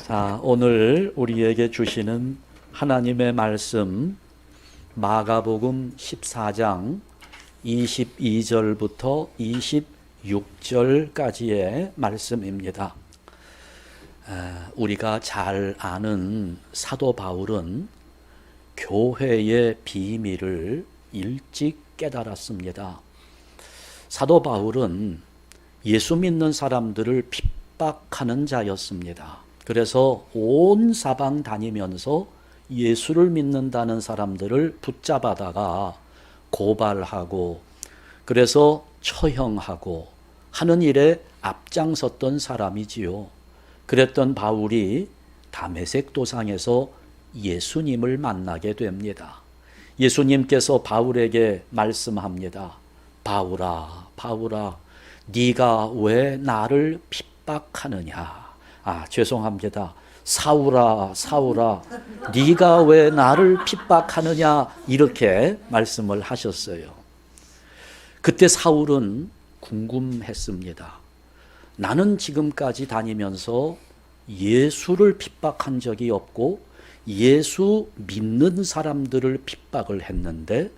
자, 오늘 우리에게 주시는 하나님의 말씀 마가복음 14장 22절부터 26절까지의 말씀입니다. 우리가 잘 아는 사도 바울은 교회의 비밀을 일찍 깨달았습니다. 사도 바울은 예수 믿는 사람들을 핍박하는 자였습니다. 그래서 온 사방 다니면서 예수를 믿는다는 사람들을 붙잡아다가 고발하고 그래서 처형하고 하는 일에 앞장섰던 사람이지요. 그랬던 바울이 다메섹 도상에서 예수님을 만나게 됩니다. 예수님께서 바울에게 말씀합니다. 바울아, 바울아, 네가 왜 나를 핍박하느냐? 죄송합니다. 사울아, 사울아, 네가 왜 나를 핍박하느냐? 이렇게 말씀을 하셨어요. 그때 사울은 궁금했습니다. 나는 지금까지 다니면서 예수를 핍박한 적이 없고 예수 믿는 사람들을 핍박을 했는데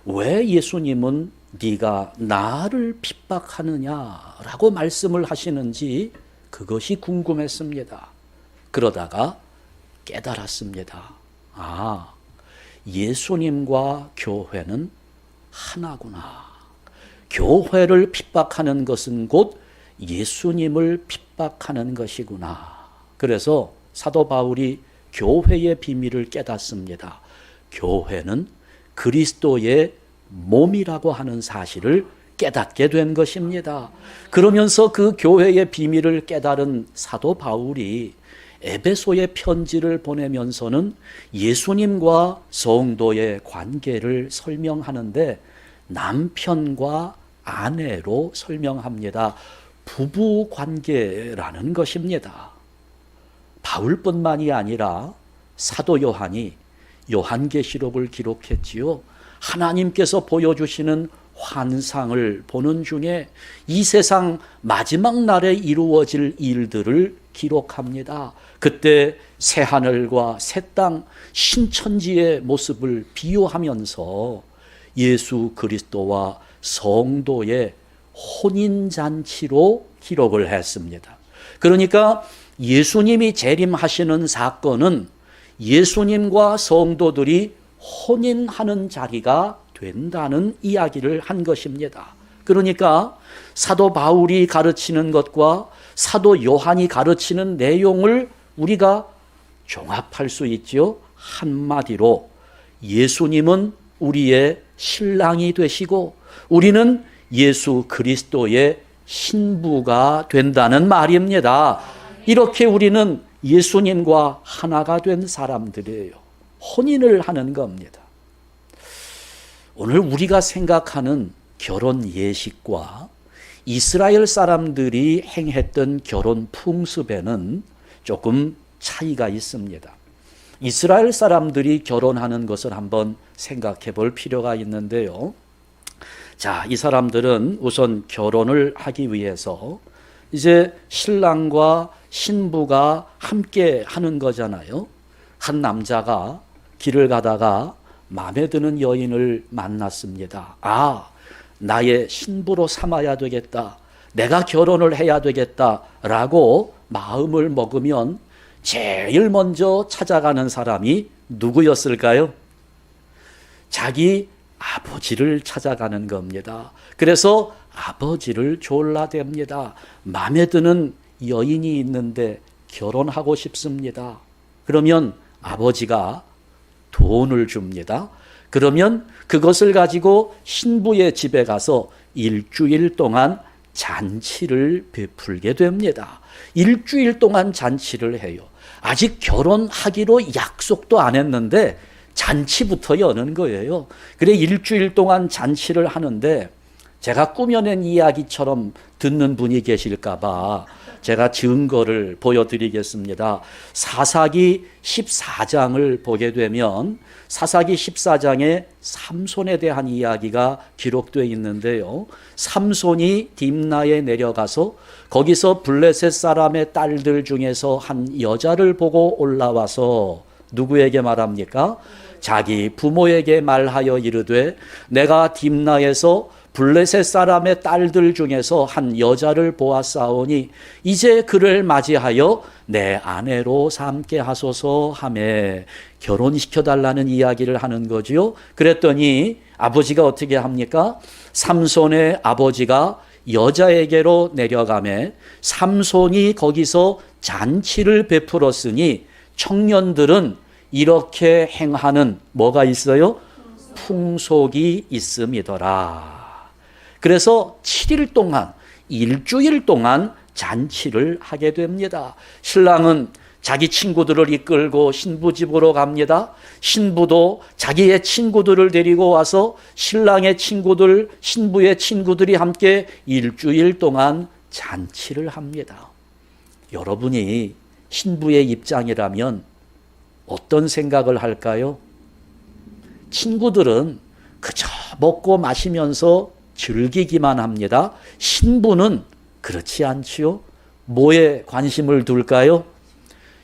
왜 예수님은 네가 나를 핍박하느냐라고 말씀을 하시는지 그것이 궁금했습니다. 그러다가 깨달았습니다. 예수님과 교회는 하나구나. 교회를 핍박하는 것은 곧 예수님을 핍박하는 것이구나. 그래서 사도 바울이 교회의 비밀을 깨닫습니다. 교회는 그리스도의 몸이라고 하는 사실을 깨닫게 된 것입니다. 그러면서 그 교회의 비밀을 깨달은 사도 바울이 에베소에 편지를 보내면서는 예수님과 성도의 관계를 설명하는데 남편과 아내로 설명합니다. 부부 관계라는 것입니다. 바울뿐만이 아니라 사도 요한이 요한계시록을 기록했지요. 하나님께서 보여주시는 환상을 보는 중에 이 세상 마지막 날에 이루어질 일들을 기록합니다. 그때 새하늘과 새 땅, 신천지의 모습을 비유하면서 예수 그리스도와 성도의 혼인잔치로 기록을 했습니다. 그러니까 예수님이 재림하시는 사건은 예수님과 성도들이 혼인하는 자리가 된다는 이야기를 한 것입니다. 그러니까 사도 바울이 가르치는 것과 사도 요한이 가르치는 내용을 우리가 종합할 수 있지요. 한마디로 예수님은 우리의 신랑이 되시고 우리는 예수 그리스도의 신부가 된다는 말입니다. 이렇게 우리는 예수님과 하나가 된 사람들이에요. 혼인을 하는 겁니다. 오늘 우리가 생각하는 결혼 예식과 이스라엘 사람들이 행했던 결혼 풍습에는 조금 차이가 있습니다. 이스라엘 사람들이 결혼하는 것을 한번 생각해 볼 필요가 있는데요. 자, 이 사람들은 우선 결혼을 하기 위해서 이제 신랑과 신부가 함께 하는 거잖아요. 한 남자가 길을 가다가 마음에 드는 여인을 만났습니다. 나의 신부로 삼아야 되겠다. 내가 결혼을 해야 되겠다라고 마음을 먹으면 제일 먼저 찾아가는 사람이 누구였을까요? 자기 아버지를 찾아가는 겁니다. 그래서 아버지를 졸라댑니다. 마음에 드는 여인이 있는데 결혼하고 싶습니다. 그러면 아버지가 돈을 줍니다. 그러면 그것을 가지고 신부의 집에 가서 일주일 동안 잔치를 베풀게 됩니다. 일주일 동안 잔치를 해요. 아직 결혼하기로 약속도 안 했는데 잔치부터 여는 거예요. 그래 일주일 동안 잔치를 하는데 제가 꾸며낸 이야기처럼 듣는 분이 계실까봐 제가 증거를 보여드리겠습니다. 사사기 14장을 보게 되면 사사기 14장에 삼손에 대한 이야기가 기록되어 있는데요. 삼손이 딥나에 내려가서 거기서 블레셋 사람의 딸들 중에서 한 여자를 보고 올라와서 누구에게 말합니까? 자기 부모에게 말하여 이르되 내가 딥나에서 블레셋 사람의 딸들 중에서 한 여자를 보았사오니 이제 그를 맞이하여 내 아내로 삼게 하소서 하며 결혼시켜달라는 이야기를 하는 거지요. 그랬더니 아버지가 어떻게 합니까? 삼손의 아버지가 여자에게로 내려가매 삼손이 거기서 잔치를 베풀었으니 청년들은 이렇게 행하는 뭐가 있어요? 풍속이 있음이더라. 그래서 7일 동안, 일주일 동안 잔치를 하게 됩니다. 신랑은 자기 친구들을 이끌고 신부 집으로 갑니다. 신부도 자기의 친구들을 데리고 와서 신랑의 친구들, 신부의 친구들이 함께 일주일 동안 잔치를 합니다. 여러분이 신부의 입장이라면 어떤 생각을 할까요? 친구들은 그저 먹고 마시면서 즐기기만 합니다. 신부는 그렇지 않지요. 뭐에 관심을 둘까요?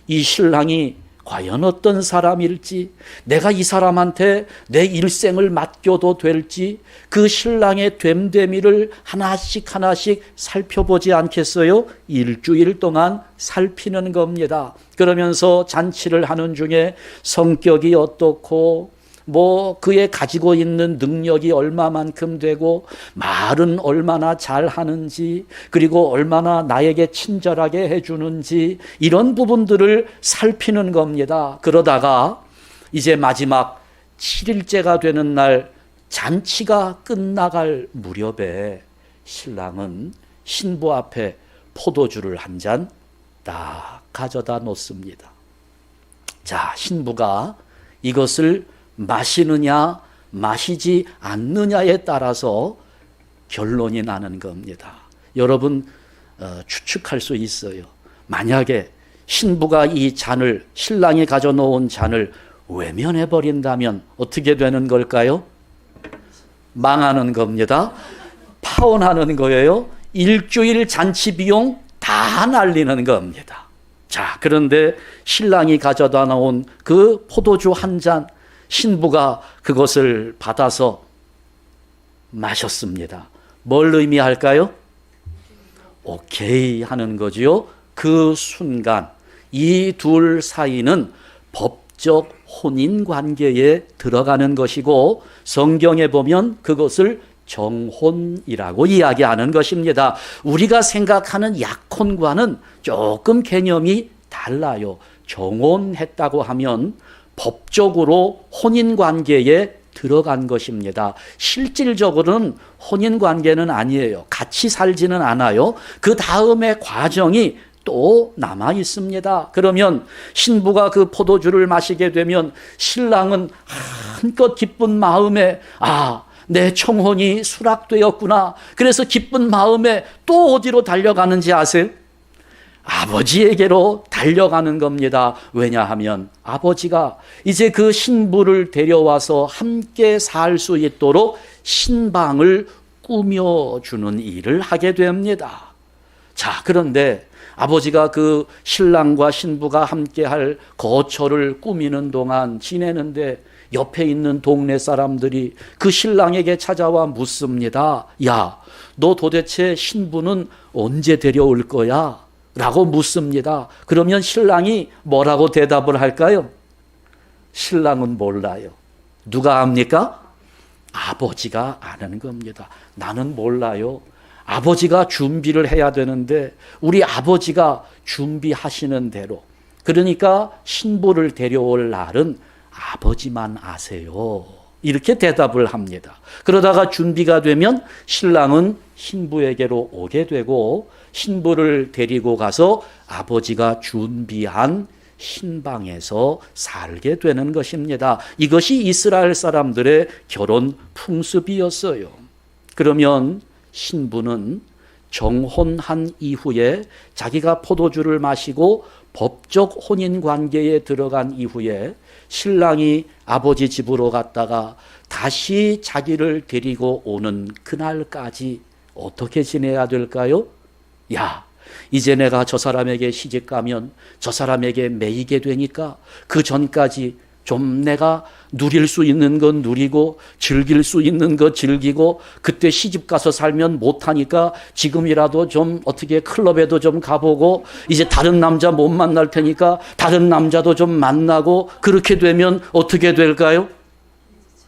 이 신랑이 과연 어떤 사람일지, 내가 이 사람한테 내 일생을 맡겨도 될지 그 신랑의 됨됨이를 하나씩 하나씩 살펴보지 않겠어요? 일주일 동안 살피는 겁니다. 그러면서 잔치를 하는 중에 성격이 어떻고 뭐 그의 가지고 있는 능력이 얼마만큼 되고 말은 얼마나 잘하는지 그리고 얼마나 나에게 친절하게 해주는지 이런 부분들을 살피는 겁니다. 그러다가 이제 마지막 7일째가 되는 날 잔치가 끝나갈 무렵에 신랑은 신부 앞에 포도주를 한 잔 딱 가져다 놓습니다. 자, 신부가 이것을 마시느냐 마시지 않느냐에 따라서 결론이 나는 겁니다. 여러분 추측할 수 있어요. 만약에 신부가 이 잔을, 신랑이 가져놓은 잔을 외면해 버린다면 어떻게 되는 걸까요? 망하는 겁니다. 파혼하는 거예요. 일주일 잔치 비용 다 날리는 겁니다. 자, 그런데 신랑이 가져다 놓은 그 포도주 한 잔, 신부가 그것을 받아서 마셨습니다. 뭘 의미할까요? 오케이 하는 거지요. 그 순간 이 둘 사이는 법적 혼인 관계에 들어가는 것이고 성경에 보면 그것을 정혼이라고 이야기하는 것입니다. 우리가 생각하는 약혼과는 조금 개념이 달라요. 정혼했다고 하면 법적으로 혼인관계에 들어간 것입니다. 실질적으로는 혼인관계는 아니에요. 같이 살지는 않아요. 그 다음의 과정이 또 남아 있습니다. 그러면 신부가 그 포도주를 마시게 되면 신랑은 한껏 기쁜 마음에 내 청혼이 수락되었구나. 그래서 기쁜 마음에 또 어디로 달려가는지 아세요? 아버지에게로 달려가는 겁니다. 왜냐하면 아버지가 이제 그 신부를 데려와서 함께 살 수 있도록 신방을 꾸며주는 일을 하게 됩니다. 자, 그런데 아버지가 그 신랑과 신부가 함께 할 거처를 꾸미는 동안 지내는데 옆에 있는 동네 사람들이 그 신랑에게 찾아와 묻습니다. 야, 너 도대체 신부는 언제 데려올 거야? 라고 묻습니다. 그러면 신랑이 뭐라고 대답을 할까요? 신랑은 몰라요. 누가 압니까? 아버지가 아는 겁니다. 나는 몰라요. 아버지가 준비를 해야 되는데 우리 아버지가 준비하시는 대로, 그러니까 신부를 데려올 날은 아버지만 아세요. 이렇게 대답을 합니다. 그러다가 준비가 되면 신랑은 신부에게로 오게 되고 신부를 데리고 가서 아버지가 준비한 신방에서 살게 되는 것입니다. 이것이 이스라엘 사람들의 결혼 풍습이었어요. 그러면 신부는 정혼한 이후에 자기가 포도주를 마시고 법적 혼인 관계에 들어간 이후에 신랑이 아버지 집으로 갔다가 다시 자기를 데리고 오는 그날까지 어떻게 지내야 될까요? 야, 이제 내가 저 사람에게 시집 가면 저 사람에게 매이게 되니까 그 전까지 좀 내가 누릴 수 있는 건 누리고 즐길 수 있는 것 즐기고, 그때 시집 가서 살면 못하니까 지금이라도 좀 어떻게 클럽에도 좀 가보고, 이제 다른 남자 못 만날 테니까 다른 남자도 좀 만나고, 그렇게 되면 어떻게 될까요?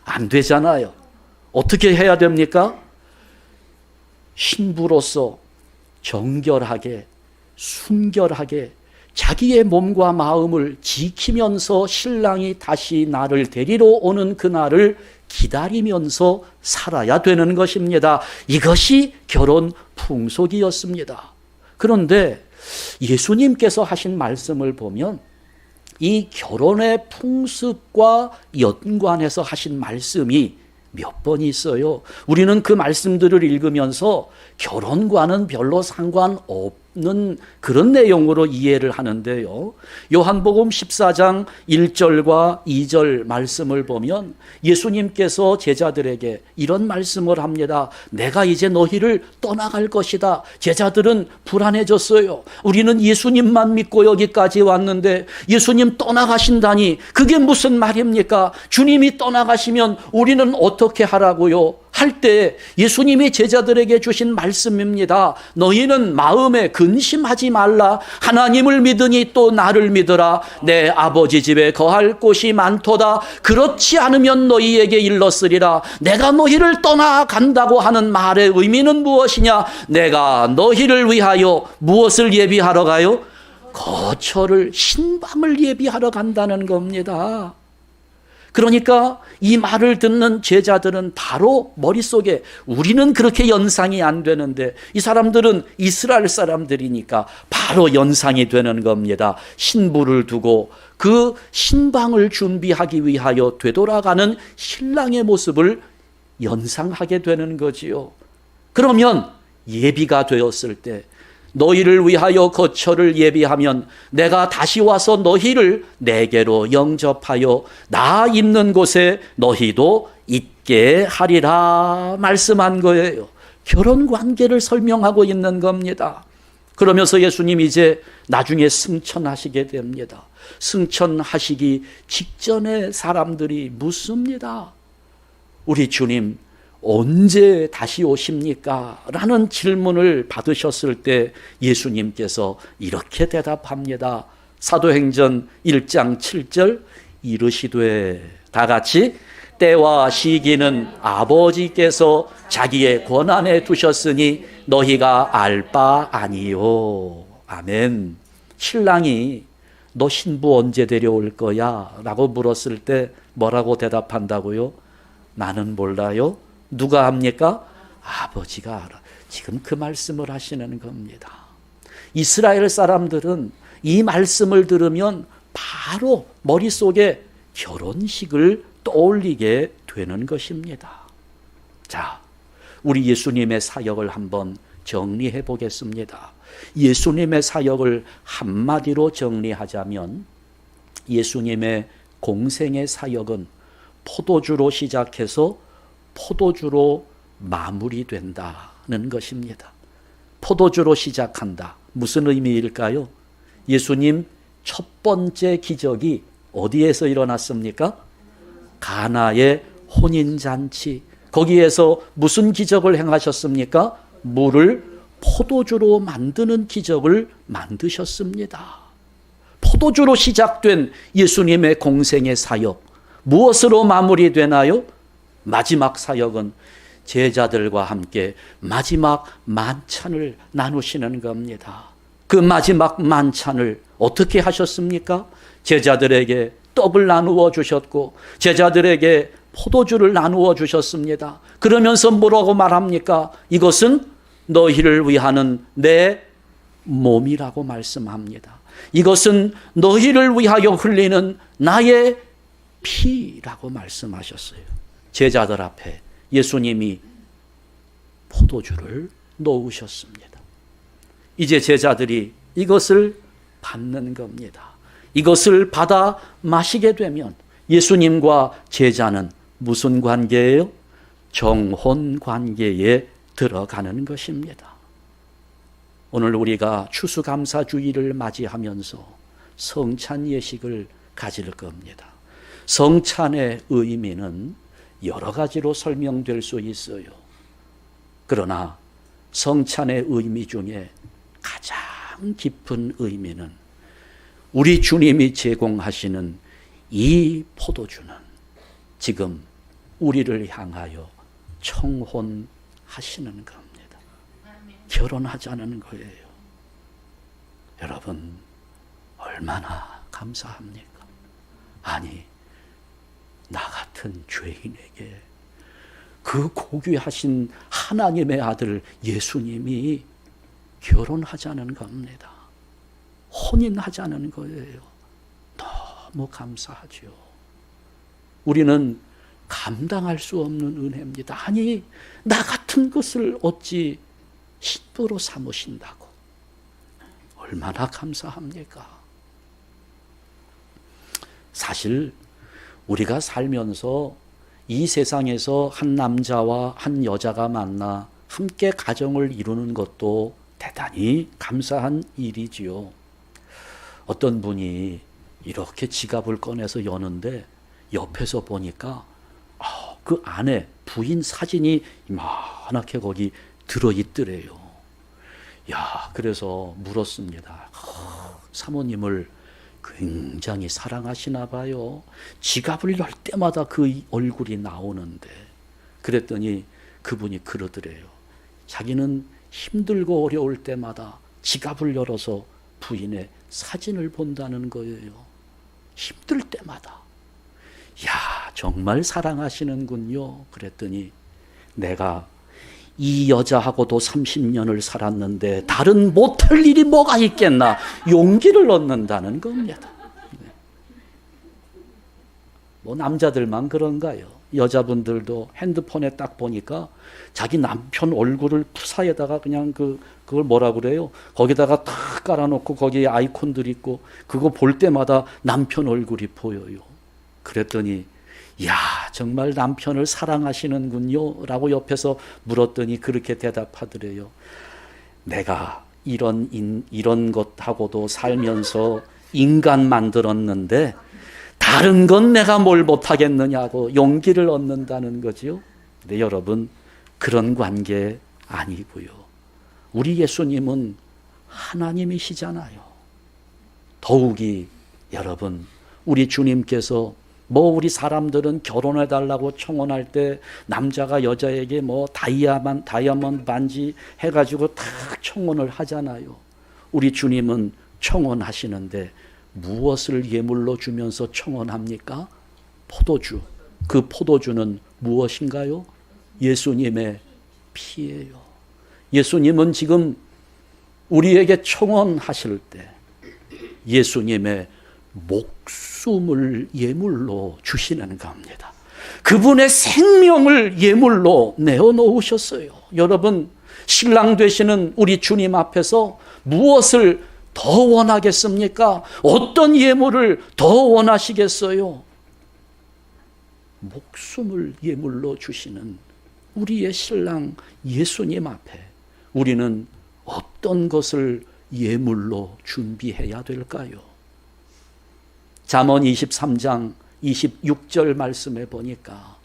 안 되잖아요. 어떻게 해야 됩니까? 신부로서 정결하게 순결하게 자기의 몸과 마음을 지키면서 신랑이 다시 나를 데리러 오는 그날을 기다리면서 살아야 되는 것입니다. 이것이 결혼 풍속이었습니다. 그런데 예수님께서 하신 말씀을 보면 이 결혼의 풍습과 연관해서 하신 말씀이 몇 번 있어요. 우리는 그 말씀들을 읽으면서 결혼과는 별로 상관없는 그런 내용으로 이해를 하는데요. 요한복음 14장 1절과 2절 말씀을 보면 예수님께서 제자들에게 이런 말씀을 합니다. 내가 이제 너희를 떠나갈 것이다. 제자들은 불안해졌어요. 우리는 예수님만 믿고 여기까지 왔는데 예수님 떠나가신다니 그게 무슨 말입니까? 주님이 떠나가시면 우리는 어떻게 하라고요? 할 때 예수님이 제자들에게 주신 말씀입니다. 너희는 마음에 근심하지 말라. 하나님을 믿으니 또 나를 믿으라. 내 아버지 집에 거할 곳이 많도다. 그렇지 않으면 너희에게 일렀으리라. 내가 너희를 떠나간다고 하는 말의 의미는 무엇이냐? 내가 너희를 위하여 무엇을 예비하러 가요? 거처를, 신방을 예비하러 간다는 겁니다. 그러니까 이 말을 듣는 제자들은 바로 머릿속에, 우리는 그렇게 연상이 안 되는데 이 사람들은 이스라엘 사람들이니까 바로 연상이 되는 겁니다. 신부를 두고 그 신방을 준비하기 위하여 되돌아가는 신랑의 모습을 연상하게 되는 거지요. 그러면 예비가 되었을 때 너희를 위하여 거처를 예비하면 내가 다시 와서 너희를 내게로 영접하여 나 있는 곳에 너희도 있게 하리라 말씀한 거예요. 결혼 관계를 설명하고 있는 겁니다. 그러면서 예수님 이제 나중에 승천하시게 됩니다. 승천하시기 직전에 사람들이 묻습니다. 우리 주님 언제 다시 오십니까? 라는 질문을 받으셨을 때 예수님께서 이렇게 대답합니다. 사도행전 1장 7절 이르시되, 다 같이, 때와 시기는 아버지께서 자기의 권한에 두셨으니 너희가 알 바 아니요. 아멘. 신랑이 너 신부 언제 데려올 거야? 라고 물었을 때 뭐라고 대답한다고요? 나는 몰라요. 누가 합니까? 아버지가 알아. 지금 그 말씀을 하시는 겁니다. 이스라엘 사람들은 이 말씀을 들으면 바로 머릿속에 결혼식을 떠올리게 되는 것입니다. 자, 우리 예수님의 사역을 한번 정리해 보겠습니다. 예수님의 사역을 한마디로 정리하자면 예수님의 공생의 사역은 포도주로 시작해서 포도주로 마무리된다는 것입니다. 포도주로 시작한다. 무슨 의미일까요? 예수님 첫 번째 기적이 어디에서 일어났습니까? 가나의 혼인잔치. 거기에서 무슨 기적을 행하셨습니까? 물을 포도주로 만드는 기적을 만드셨습니다. 포도주로 시작된 예수님의 공생의 사역, 무엇으로 마무리되나요? 마지막 사역은 제자들과 함께 마지막 만찬을 나누시는 겁니다. 그 마지막 만찬을 어떻게 하셨습니까? 제자들에게 떡을 나누어 주셨고 제자들에게 포도주를 나누어 주셨습니다. 그러면서 뭐라고 말합니까? 이것은 너희를 위하는 내 몸이라고 말씀합니다. 이것은 너희를 위하여 흘리는 나의 피라고 말씀하셨어요. 제자들 앞에 예수님이 포도주를 놓으셨습니다. 이제 제자들이 이것을 받는 겁니다. 이것을 받아 마시게 되면 예수님과 제자는 무슨 관계예요? 정혼 관계에 들어가는 것입니다. 오늘 우리가 추수감사주일을 맞이하면서 성찬 예식을 가질 겁니다. 성찬의 의미는 여러 가지로 설명될 수 있어요. 그러나 성찬의 의미 중에 가장 깊은 의미는 우리 주님이 제공하시는 이 포도주는 지금 우리를 향하여 청혼하시는 겁니다. 결혼하자는 거예요. 여러분, 얼마나 감사합니까? 아니, 나 같은 죄인에게 그 고귀하신 하나님의 아들 예수님이 결혼하자는 겁니다. 혼인하자는 거예요. 너무 감사하죠. 우리는 감당할 수 없는 은혜입니다. 아니, 나 같은 것을 어찌 신부로 삼으신다고. 얼마나 감사합니까? 사실 우리가 살면서 이 세상에서 한 남자와 한 여자가 만나 함께 가정을 이루는 것도 대단히 감사한 일이지요. 어떤 분이 이렇게 지갑을 꺼내서 여는데 옆에서 보니까 그 안에 부인 사진이 이만하게 거기 들어있더래요. 그래서 물었습니다. 사모님을 굉장히 사랑하시나 봐요. 지갑을 열 때마다 그 얼굴이 나오는데. 그랬더니 그분이 그러더래요. 자기는 힘들고 어려울 때마다 지갑을 열어서 부인의 사진을 본다는 거예요. 힘들 때마다. 정말 사랑하시는군요. 그랬더니 내가 이 여자하고도 30년을 살았는데 다른 못할 일이 뭐가 있겠나, 용기를 얻는다는 겁니다. 뭐 남자들만 그런가요? 여자분들도 핸드폰에 딱 보니까 자기 남편 얼굴을 푸사에다가 그냥 그걸 뭐라 그래요? 거기다가 탁 깔아놓고 거기에 아이콘들 있고 그거 볼 때마다 남편 얼굴이 보여요. 그랬더니 정말 남편을 사랑하시는군요 라고 옆에서 물었더니 그렇게 대답하더래요. 내가 이런 것하고도 살면서 인간 만들었는데 다른 건 내가 뭘 못하겠느냐고 용기를 얻는다는 거죠. 근데 여러분, 그런 관계 아니고요. 우리 예수님은 하나님이시잖아요. 더욱이 여러분, 우리 주님께서 우리 사람들은 결혼해달라고 청혼할 때 남자가 여자에게 다이아몬드 반지 해가지고 탁 청혼을 하잖아요. 우리 주님은 청혼하시는데 무엇을 예물로 주면서 청혼합니까? 포도주. 그 포도주는 무엇인가요? 예수님의 피예요. 예수님은 지금 우리에게 청혼하실 때 예수님의 목숨을 예물로 주시는 겁니다. 그분의 생명을 예물로 내어놓으셨어요. 여러분, 신랑 되시는 우리 주님 앞에서 무엇을 더 원하겠습니까? 어떤 예물을 더 원하시겠어요? 목숨을 예물로 주시는 우리의 신랑 예수님 앞에 우리는 어떤 것을 예물로 준비해야 될까요? 잠언 23장 26절 말씀에 보니까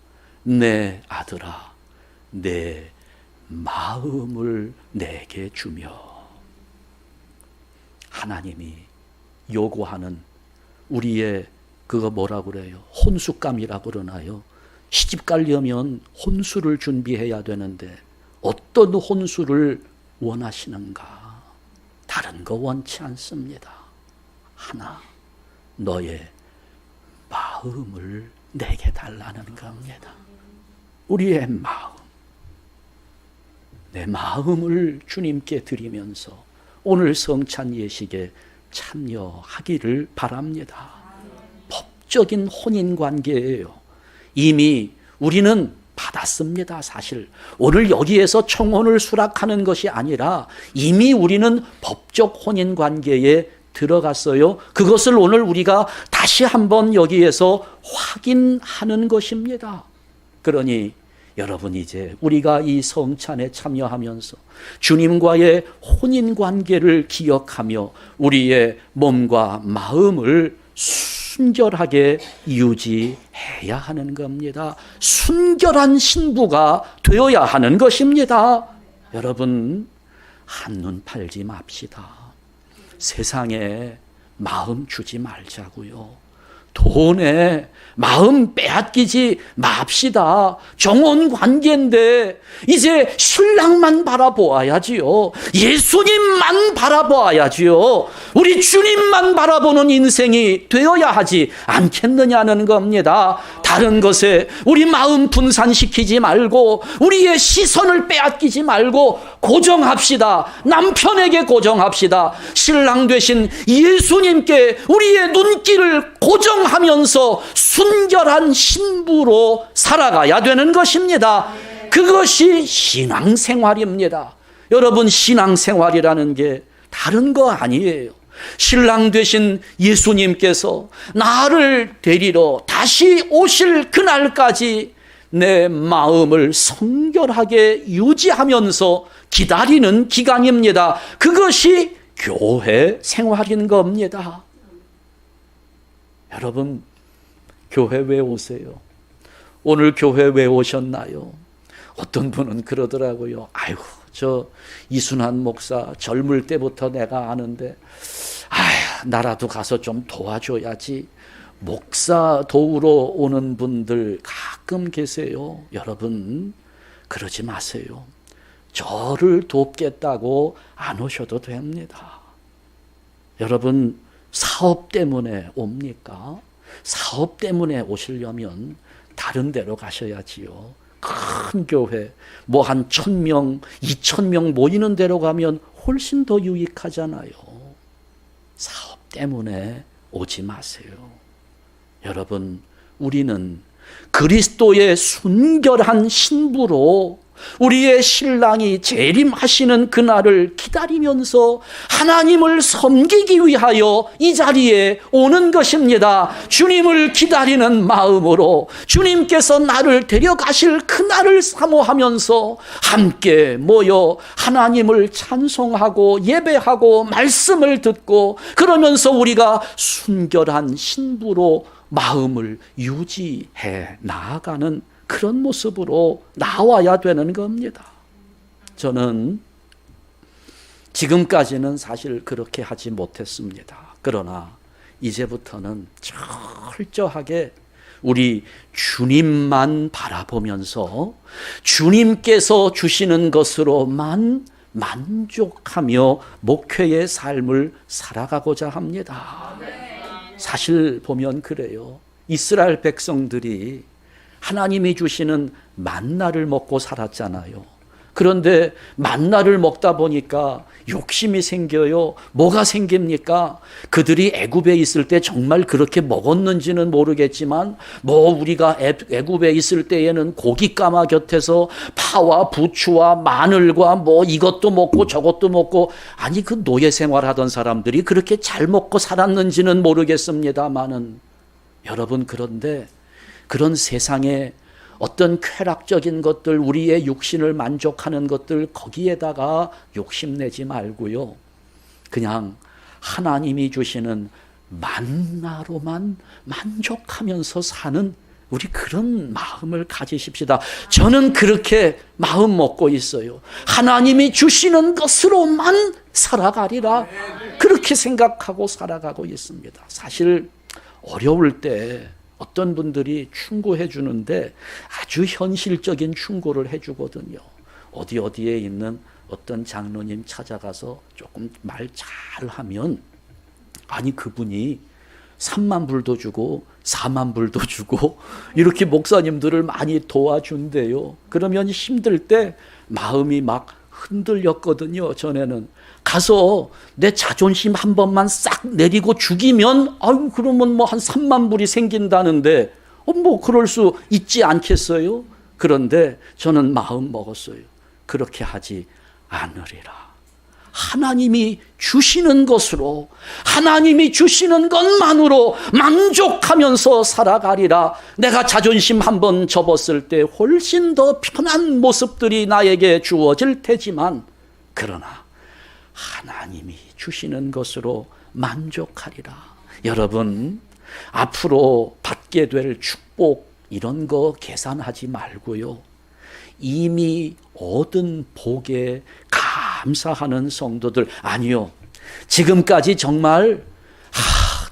내 아들아 내 마음을 내게 주며, 하나님이 요구하는 우리의 그거 뭐라 그래요? 혼수감이라 그러나요? 시집 가려면 혼수를 준비해야 되는데 어떤 혼수를 원하시는가? 다른 거 원치 않습니다. 하나, 너의 마음을 내게 달라는 겁니다. 우리의 마음, 내 마음을 주님께 드리면서 오늘 성찬 예식에 참여하기를 바랍니다. 법적인 혼인 관계예요. 이미 우리는 받았습니다. 사실 오늘 여기에서 청혼을 수락하는 것이 아니라 이미 우리는 법적 혼인관계에 들어갔어요. 그것을 오늘 우리가 다시 한번 여기에서 확인하는 것입니다. 그러니 여러분, 이제 우리가 이 성찬에 참여하면서 주님과의 혼인관계를 기억하며 우리의 몸과 마음을 순결하게 유지해야 하는 겁니다. 순결한 신부가 되어야 하는 것입니다. 여러분, 한눈 팔지 맙시다. 세상에 마음 주지 말자고요. 돈에 마음 빼앗기지 맙시다. 정혼 관계인데 이제 신랑만 바라보아야지요. 예수님만 바라보아야지요. 우리 주님만 바라보는 인생이 되어야 하지 않겠느냐는 겁니다. 다른 것에 우리 마음 분산시키지 말고 우리의 시선을 빼앗기지 말고 고정합시다. 남편에게 고정합시다. 신랑 되신 예수님께 우리의 눈길을 고정하면서 순결한 신부로 살아가야 되는 것입니다. 그것이 신앙생활입니다. 여러분, 신앙생활이라는 게 다른 거 아니에요. 신랑 되신 예수님께서 나를 데리러 다시 오실 그날까지 내 마음을 성결하게 유지하면서 기다리는 기간입니다. 그것이 교회 생활인 겁니다. 여러분, 교회 왜 오세요? 오늘 교회 왜 오셨나요? 어떤 분은 그러더라고요. 아이고, 저 이순환 목사 젊을 때부터 내가 아는데 나라도 가서 좀 도와줘야지. 목사 도우러 오는 분들 가끔 계세요. 여러분, 그러지 마세요. 저를 돕겠다고 안 오셔도 됩니다. 여러분, 사업 때문에 옵니까? 사업 때문에 오시려면 다른 데로 가셔야지요. 큰 교회, 뭐 한 1,000명, 2,000명 모이는 데로 가면 훨씬 더 유익하잖아요. 사업 때문에 오지 마세요. 여러분, 우리는 그리스도의 순결한 신부로 우리의 신랑이 재림하시는 그날을 기다리면서 하나님을 섬기기 위하여 이 자리에 오는 것입니다. 주님을 기다리는 마음으로 주님께서 나를 데려가실 그날을 사모하면서 함께 모여 하나님을 찬송하고 예배하고 말씀을 듣고, 그러면서 우리가 순결한 신부로 마음을 유지해 나아가는 그런 모습으로 나와야 되는 겁니다. 저는 지금까지는 사실 그렇게 하지 못했습니다. 그러나 이제부터는 철저하게 우리 주님만 바라보면서 주님께서 주시는 것으로만 만족하며 목회의 삶을 살아가고자 합니다. 사실 보면 그래요. 이스라엘 백성들이 하나님이 주시는 만나를 먹고 살았잖아요. 그런데 만나를 먹다 보니까 욕심이 생겨요. 뭐가 생깁니까? 그들이 애굽에 있을 때 정말 그렇게 먹었는지는 모르겠지만 우리가 애굽에 있을 때에는 고깃가마 곁에서 파와 부추와 마늘과 이것도 먹고 저것도 먹고, 아니 그 노예 생활하던 사람들이 그렇게 잘 먹고 살았는지는 모르겠습니다만은, 여러분, 그런데 그런 세상에 어떤 쾌락적인 것들, 우리의 육신을 만족하는 것들, 거기에다가 욕심내지 말고요. 그냥 하나님이 주시는 만나로만 만족하면서 사는 우리 그런 마음을 가지십시다. 저는 그렇게 마음 먹고 있어요. 하나님이 주시는 것으로만 살아가리라. 그렇게 생각하고 살아가고 있습니다. 사실 어려울 때 어떤 분들이 충고해 주는데 아주 현실적인 충고를 해 주거든요. 어디에 있는 어떤 장로님 찾아가서 조금 말 잘하면, 아니 그분이 3만 불도 주고 4만 불도 주고 이렇게 목사님들을 많이 도와준대요. 그러면 힘들 때 마음이 막 흔들렸거든요. 전에는 가서 내 자존심 한 번만 싹 내리고 죽이면 그러면 한 3만 불이 생긴다는데 그럴 수 있지 않겠어요? 그런데 저는 마음 먹었어요. 그렇게 하지 않으리라. 하나님이 주시는 것으로, 하나님이 주시는 것만으로 만족하면서 살아가리라. 내가 자존심 한번 접었을 때 훨씬 더 편한 모습들이 나에게 주어질 테지만, 그러나 하나님이 주시는 것으로 만족하리라. 여러분, 앞으로 받게 될 축복 이런 거 계산하지 말고요, 이미 얻은 복에 감사하는 성도들, 아니요, 지금까지 정말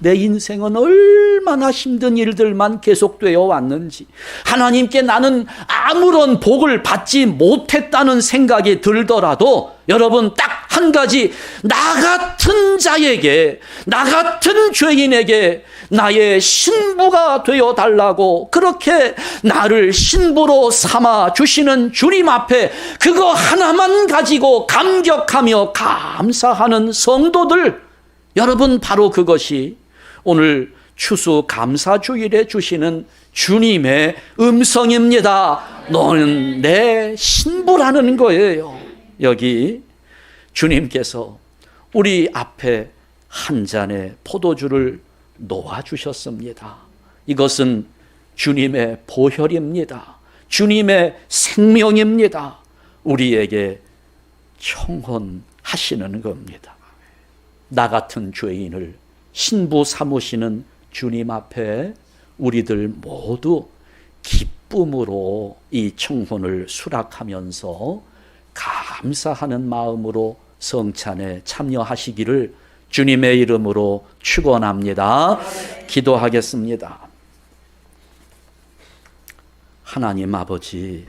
내 인생은 얼마나 힘든 일들만 계속되어 왔는지, 하나님께 나는 아무런 복을 받지 못했다는 생각이 들더라도 여러분, 딱 한 가지, 나 같은 자에게, 나 같은 죄인에게 나의 신부가 되어 달라고 그렇게 나를 신부로 삼아 주시는 주님 앞에 그거 하나만 가지고 감격하며 감사하는 성도들, 여러분, 바로 그것이 오늘 추수감사주일에 주시는 주님의 음성입니다. 너는 내 신부라는 거예요. 여기 주님께서 우리 앞에 한 잔의 포도주를 놓아주셨습니다. 이것은 주님의 보혈입니다. 주님의 생명입니다. 우리에게 청혼하시는 겁니다. 나 같은 죄인을 신부 삼으시는 주님 앞에 우리들 모두 기쁨으로 이 청혼을 수락하면서 감사하는 마음으로 성찬에 참여하시기를 주님의 이름으로 축원합니다. 기도하겠습니다. 하나님 아버지,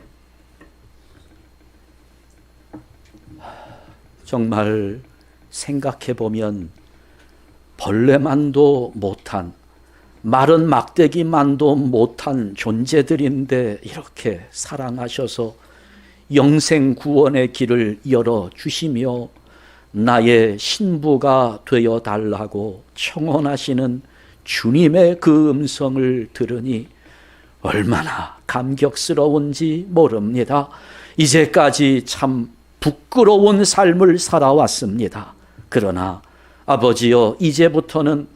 정말 생각해 보면 벌레만도 못한, 마른 막대기만도 못한 존재들인데 이렇게 사랑하셔서 영생 구원의 길을 열어주시며 나의 신부가 되어 달라고 청혼하시는 주님의 그 음성을 들으니 얼마나 감격스러운지 모릅니다. 이제까지 참 부끄러운 삶을 살아왔습니다. 그러나 아버지여, 이제부터는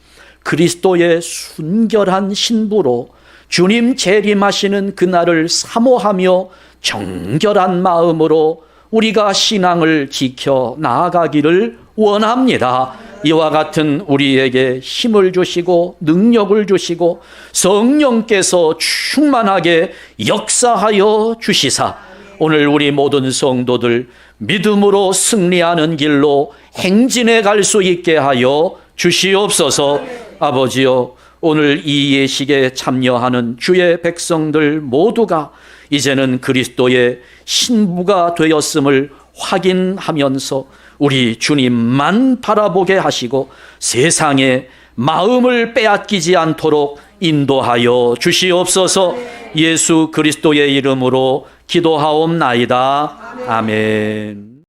그리스도의 순결한 신부로 주님 재림하시는 그날을 사모하며 정결한 마음으로 우리가 신앙을 지켜 나아가기를 원합니다. 이와 같은 우리에게 힘을 주시고 능력을 주시고 성령께서 충만하게 역사하여 주시사 오늘 우리 모든 성도들 믿음으로 승리하는 길로 행진해 갈 수 있게 하여 주시옵소서. 아버지여, 오늘 이 예식에 참여하는 주의 백성들 모두가 이제는 그리스도의 신부가 되었음을 확인하면서 우리 주님만 바라보게 하시고 세상에 마음을 빼앗기지 않도록 인도하여 주시옵소서. 예수 그리스도의 이름으로 기도하옵나이다. 아멘.